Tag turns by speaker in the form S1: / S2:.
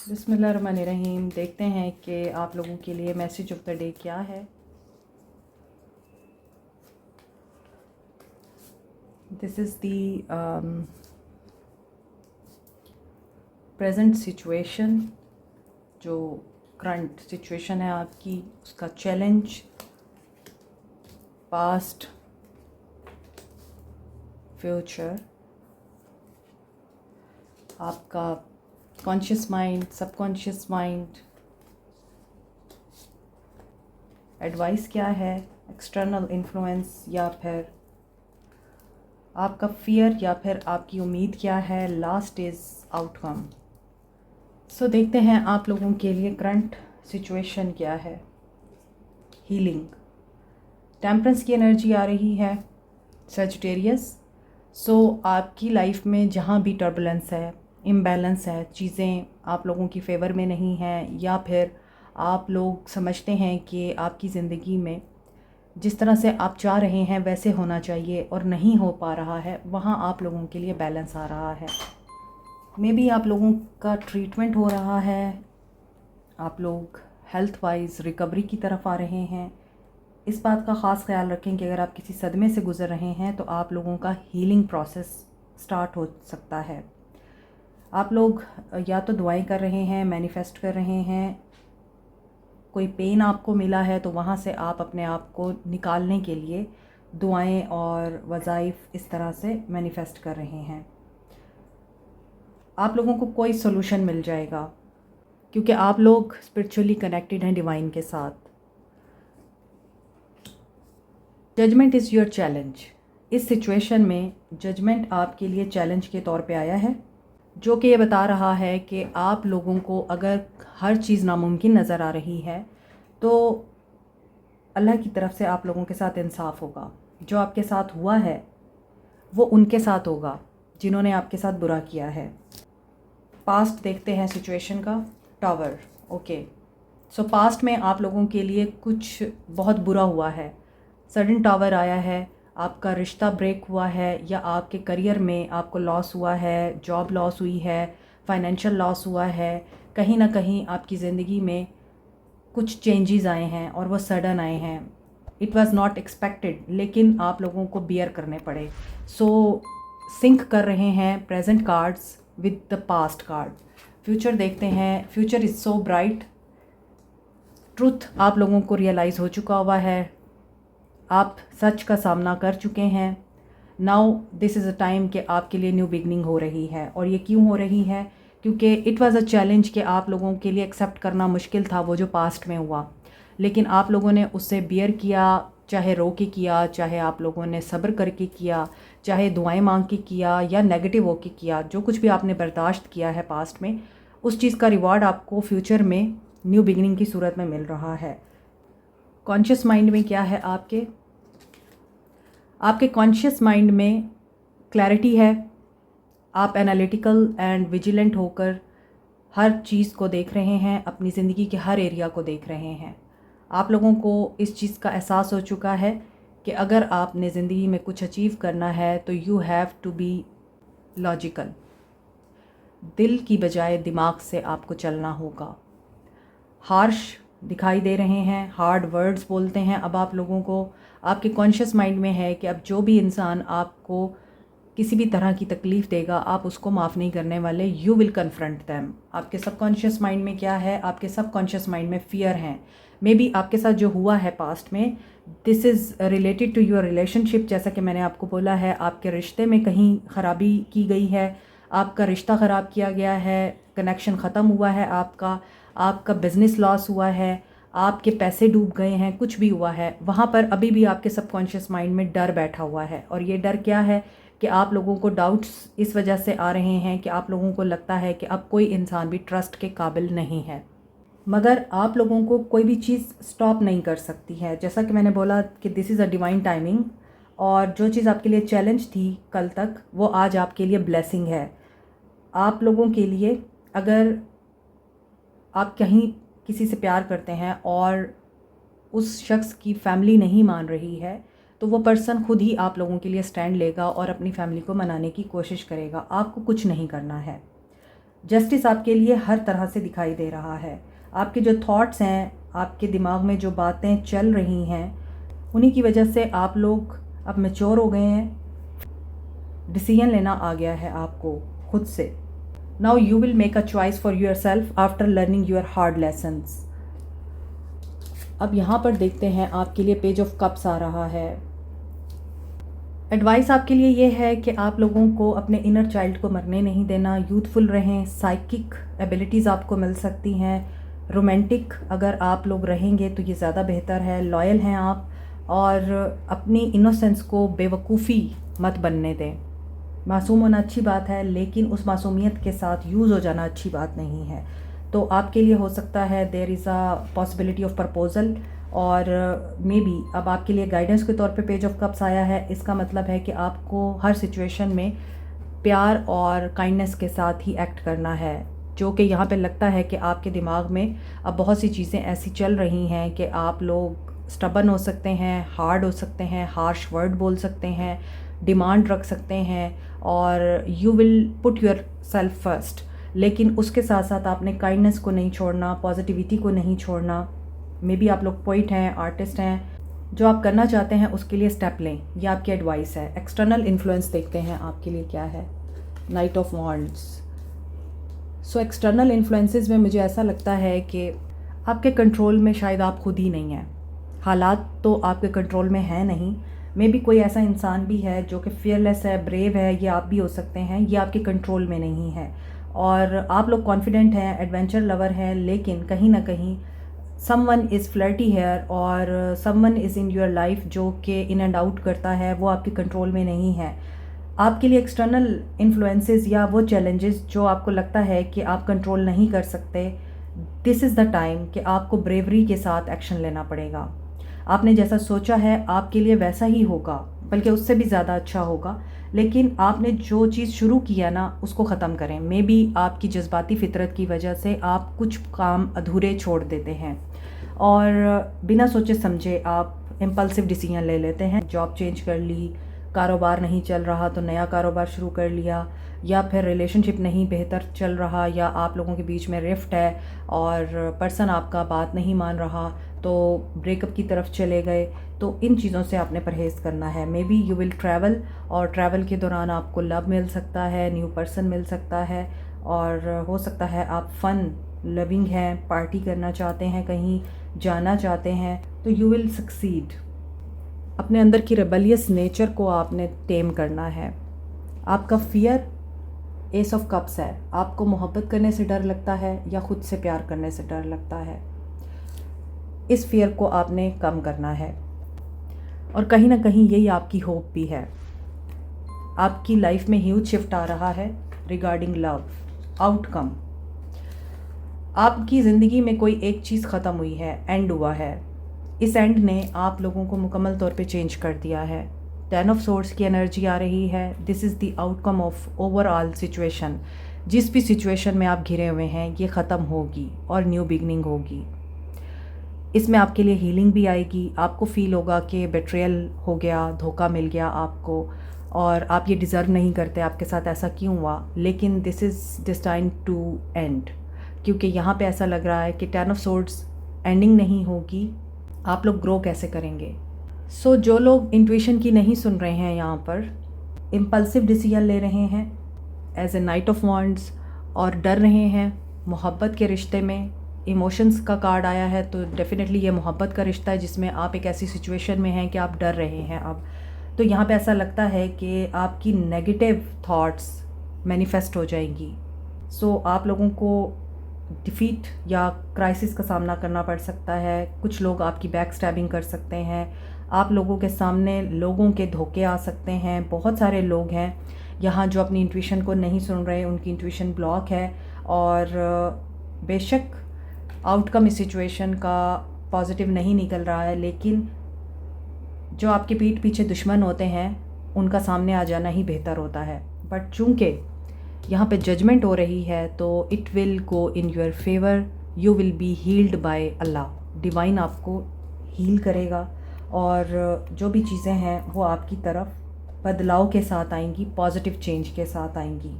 S1: बिस्मिल्लाहिर्रहमानिर्रहीम। देखते हैं कि आप लोगों के लिए मैसेज ऑफ द डे क्या है। This is the present situation, जो करंट सिचुएशन है आपकी, उसका चैलेंज, पास्ट, फ्यूचर, आपका conscious mind, subconscious mind, advice क्या है, एक्सटर्नल इन्फ्लुएंस या फिर आपका फियर या फिर आपकी उम्मीद क्या है, लास्ट इज़ आउटकम। सो देखते हैं आप लोगों के लिए करंट सिचुएशन क्या है। हीलिंग, टेम्परेंस की एनर्जी आ रही है, सजिटेरियस। सो आपकी लाइफ में जहाँ भी टर्बुलेंस है, इम्बैलेंस है, चीज़ें आप लोगों की फेवर में नहीं हैं, या फिर आप लोग समझते हैं कि आपकी ज़िंदगी में जिस तरह से आप चाह रहे हैं वैसे होना चाहिए और नहीं हो पा रहा है, वहाँ आप लोगों के लिए बैलेंस आ रहा है। मे बी आप लोगों का ट्रीटमेंट हो रहा है, आप लोग हेल्थ वाइज रिकवरी की तरफ आ रहे हैं। इस बात का ख़ास ख्याल रखें कि अगर आप किसी सदमे से गुज़र रहे हैं तो आप लोगों का हीलिंग प्रोसेस स्टार्ट हो सकता है। आप लोग या तो दुआएं कर रहे हैं, मैनिफेस्ट कर रहे हैं, कोई पेन आपको मिला है तो वहाँ से आप अपने आप को निकालने के लिए दुआएं और वज़ाइफ इस तरह से मैनिफेस्ट कर रहे हैं। आप लोगों को कोई सोल्यूशन मिल जाएगा क्योंकि आप लोग स्पिरिचुअली कनेक्टेड हैं डिवाइन के साथ। Judgement is your challenge. इस सिचुएशन में जजमेंट आपके लिए चैलेंज के तौर पे आया है, जो कि ये बता रहा है कि आप लोगों को अगर हर चीज़ नामुमकिन नज़र आ रही है तो अल्लाह की तरफ से आप लोगों के साथ इंसाफ होगा। जो आपके साथ हुआ है वो उनके साथ होगा जिन्होंने आपके साथ बुरा किया है। पास्ट देखते हैं सिचुएशन का। Tower, okay. सो पास्ट में आप लोगों के लिए कुछ बहुत बुरा हुआ है, सडन टावर आया है, आपका रिश्ता ब्रेक हुआ है, या आपके करियर में आपको लॉस हुआ है, जॉब लॉस हुई है, फाइनेंशियल लॉस हुआ है, कहीं ना कहीं आपकी ज़िंदगी में कुछ चेंजेस आए हैं और वो सडन आए हैं। इट वाज नॉट एक्सपेक्टेड, लेकिन आप लोगों को बियर करने पड़े। सो सिंक कर रहे हैं present cards with the past card. Future देखते हैं। Future is so bright. Truth आप लोगों को रियलाइज़ हो चुका हुआ है, आप सच का सामना कर चुके हैं। Now this is a time कि आपके लिए न्यू बिगनिंग हो रही है। और ये क्यों हो रही है? क्योंकि इट वाज़ अ चैलेंज कि आप लोगों के लिए एक्सेप्ट करना मुश्किल था वो जो पास्ट में हुआ, लेकिन आप लोगों ने उससे बियर किया, चाहे रो के किया, चाहे आप लोगों ने सब्र करके किया, चाहे दुआएं मांग के किया या नेगेटिव हो के किया। जो कुछ भी आपने बर्दाश्त किया है पास्ट में, उस चीज़ का रिवॉर्ड आपको फ्यूचर में न्यू बिगनिंग की सूरत में मिल रहा है। कॉन्शियस माइंड में क्या है? आपके कॉन्शियस माइंड में क्लैरिटी है। आप एनालिटिकल एंड विजिलेंट होकर हर चीज़ को देख रहे हैं, अपनी ज़िंदगी के हर एरिया को देख रहे हैं। आप लोगों को इस चीज़ का एहसास हो चुका है कि अगर आपने ज़िंदगी में कुछ अचीव करना है तो you have to be logical. दिल की बजाय दिमाग से आपको चलना होगा। हार्श दिखाई दे रहे हैं, हार्ड वर्ड्स बोलते हैं अब आप लोगों को। आपके कॉन्शियस माइंड में है कि अब जो भी इंसान आपको किसी भी तरह की तकलीफ़ देगा आप उसको माफ़ नहीं करने वाले। You will confront them. आपके सबकॉन्शियस माइंड में क्या है? आपके सबकॉन्शियस माइंड में फ़ियर हैं। मे बी आपके साथ जो हुआ है पास्ट में, this is related to your relationship. जैसा कि मैंने आपको बोला है, आपके रिश्ते में कहीं ख़राबी की गई है, आपका रिश्ता ख़राब किया गया है, कनेक्शन ख़त्म हुआ है आपका बिज़नेस लॉस हुआ है, आपके पैसे डूब गए हैं, कुछ भी हुआ है, वहाँ पर अभी भी आपके सबकॉन्शियस माइंड में डर बैठा हुआ है। और ये डर क्या है कि आप लोगों को डाउट्स इस वजह से आ रहे हैं कि आप लोगों को लगता है कि अब कोई इंसान भी ट्रस्ट के काबिल नहीं है। मगर आप लोगों को कोई भी चीज़ स्टॉप नहीं कर सकती है। जैसा कि मैंने बोला कि this is a divine timing, और जो चीज़ आपके लिए चैलेंज थी कल तक, वो आज आपके लिए ब्लेसिंग है। आप लोगों के लिए, अगर आप कहीं किसी से प्यार करते हैं और उस शख्स की फैमिली नहीं मान रही है, तो वो पर्सन खुद ही आप लोगों के लिए स्टैंड लेगा और अपनी फैमिली को मनाने की कोशिश करेगा। आपको कुछ नहीं करना है। जस्टिस आपके लिए हर तरह से दिखाई दे रहा है। आपके जो थॉट्स हैं, आपके दिमाग में जो बातें चल रही हैं, उन्हीं की वजह से आप लोग अब मैच्योर हो गए हैं। डिसीजन लेना आ गया है आपको खुद से। Now you will make a choice for your self after learning your hard lessons. अब यहाँ पर देखते हैं आपके लिए पेज ऑफ कप्स आ रहा है। एडवाइस आपके लिए ये है कि आप लोगों को अपने इनर चाइल्ड को मरने नहीं देना, यूथफुल रहें, साइकिक एबिलिटीज़ आपको मिल सकती हैं, रोमांटिक अगर आप लोग रहेंगे तो ये ज़्यादा बेहतर है, लॉयल हैं आप, और अपनी इनोसेंस को बेवकूफ़ी मत बनने दें। मासूम होना अच्छी बात है, लेकिन उस मासूमियत के साथ यूज़ हो जाना अच्छी बात नहीं है। तो आपके लिए हो सकता है there is a possibility of proposal, और मे बी अब आपके लिए गाइडेंस के तौर पे पेज ऑफ कप्स आया है। इसका मतलब है कि आपको हर सिचुएशन में प्यार और काइंडनेस के साथ ही एक्ट करना है, जो कि यहाँ पे लगता है कि आपके दिमाग में अब बहुत सी चीज़ें ऐसी चल रही हैं कि आप लोग स्टबन हो सकते हैं, हार्ड हो सकते हैं, हार्श वर्ड बोल सकते हैं, डिमांड रख सकते हैं, और you will put your self first. लेकिन उसके साथ साथ आपने काइंडनेस को नहीं छोड़ना, पॉजिटिविटी को नहीं छोड़ना। मे बी आप लोग पोइट हैं, आर्टिस्ट हैं, जो आप करना चाहते हैं उसके लिए स्टेप लें, ये आपकी एडवाइस है। एक्सटर्नल इन्फ्लुएंस देखते हैं आपके लिए क्या है। Night of wands. So external influences में मुझे ऐसा लगता है कि आपके कंट्रोल में शायद आप खुद ही नहीं हैं। हालात तो आपके कंट्रोल में है नहीं। मे बी कोई ऐसा इंसान भी है जो कि फियरलेस है, ब्रेव है, ये आप भी हो सकते हैं, ये आपके कंट्रोल में नहीं है। और आप लोग कॉन्फिडेंट हैं, एडवेंचर लवर हैं, लेकिन कहीं ना कहीं समवन इज़ फ्लर्टी है और someone is in your life जो कि इन एंड आउट करता है, वो आपके कंट्रोल में नहीं है। आपके लिए एक्सटर्नल इन्फ्लुएंसेस या वो चैलेंजेस जो आपको लगता है कि आप कंट्रोल नहीं कर सकते, दिस इज़ द टाइम कि आपको ब्रेवरी के साथ एक्शन लेना पड़ेगा। आपने जैसा सोचा है आपके लिए वैसा ही होगा, बल्कि उससे भी ज़्यादा अच्छा होगा। लेकिन आपने जो चीज़ शुरू किया ना, उसको ख़त्म करें। मे बी आपकी जज्बाती फितरत की वजह से आप कुछ काम अधूरे छोड़ देते हैं और बिना सोचे समझे आप इम्पल्सिव डिसीजन ले लेते हैं। जॉब चेंज कर ली, कारोबार नहीं चल रहा तो नया कारोबार शुरू कर लिया, या फिर रिलेशनशिप नहीं बेहतर चल रहा, या आप लोगों के बीच में रिफ्ट है और पर्सन आपका बात नहीं मान रहा तो ब्रेकअप की तरफ चले गए। तो इन चीज़ों से आपने परहेज़ करना है। May be you will travel, और ट्रैवल के दौरान आपको लव मिल सकता है, न्यू पर्सन मिल सकता है, और हो सकता है आप फ़न लविंग हैं, पार्टी करना चाहते हैं, कहीं जाना चाहते हैं, तो यू विल सक्सीड। अपने अंदर की रेबेलियस नेचर को आपने टेम करना है। आपका फियर एस ऑफ कप्स है। आपको मोहब्बत करने से डर लगता है या ख़ुद से प्यार करने से डर लगता है। इस फियर को आपने कम करना है, और कहीं ना कहीं यही आपकी होप भी है। आपकी लाइफ में ह्यूज शिफ्ट आ रहा है रिगार्डिंग लव आउटकम। आपकी ज़िंदगी में कोई एक चीज़ ख़त्म हुई है, एंड हुआ है। इस एंड ने आप लोगों को मुकम्मल तौर पे चेंज कर दिया है। 10 ऑफ सोर्ड्स की एनर्जी आ रही है। This is the outcome of overall situation. जिस भी सिचुएशन में आप घिरे हुए हैं ये ख़त्म होगी और न्यू बिगनिंग होगी। इसमें आपके लिए हीलिंग भी आएगी। आपको फील होगा कि बेट्रियल हो गया, धोखा मिल गया आपको, और आप ये डिज़र्व नहीं करते, आपके साथ ऐसा क्यों हुआ। लेकिन this is destined to end, क्योंकि यहाँ पे ऐसा लग रहा है कि 10 ऑफ सोर्ड्स एंडिंग नहीं होगी। आप लोग ग्रो कैसे करेंगे। सो जो लोग इंट्यूशन की नहीं सुन रहे हैं, यहाँ पर इम्पल्सिव डिसीजन ले रहे हैं as a knight of wands, और डर रहे हैं मोहब्बत के रिश्ते में, इमोशंस का कार्ड आया है, तो डेफिनेटली ये मोहब्बत का रिश्ता है जिसमें आप एक ऐसी सिचुएशन में हैं कि आप डर रहे हैं। अब तो यहाँ पे ऐसा लगता है कि आपकी नेगेटिव थॉट्स मैनिफेस्ट हो जाएंगी। सो आप लोगों को डिफ़ीट या क्राइसिस का सामना करना पड़ सकता है। कुछ लोग आपकी बैक स्टैबिंग कर सकते हैं। आप लोगों के सामने लोगों के धोखे आ सकते हैं। बहुत सारे लोग हैं यहाँ जो अपनी इंट्यूशन को नहीं सुन रहे, उनकी इंट्यूशन ब्लॉक है, और बेशक आउटकम इस सिचुएशन का पॉजिटिव नहीं निकल रहा है, लेकिन जो आपके पीठ पीछे दुश्मन होते हैं उनका सामने आ जाना ही बेहतर होता है। बट चूँकि यहाँ पे जजमेंट हो रही है तो it will go in your favour. You will be healed by Allah. Divine आपको हील करेगा, और जो भी चीज़ें हैं वो आपकी तरफ बदलाव के साथ आएंगी, पॉजिटिव चेंज के साथ आएंगी।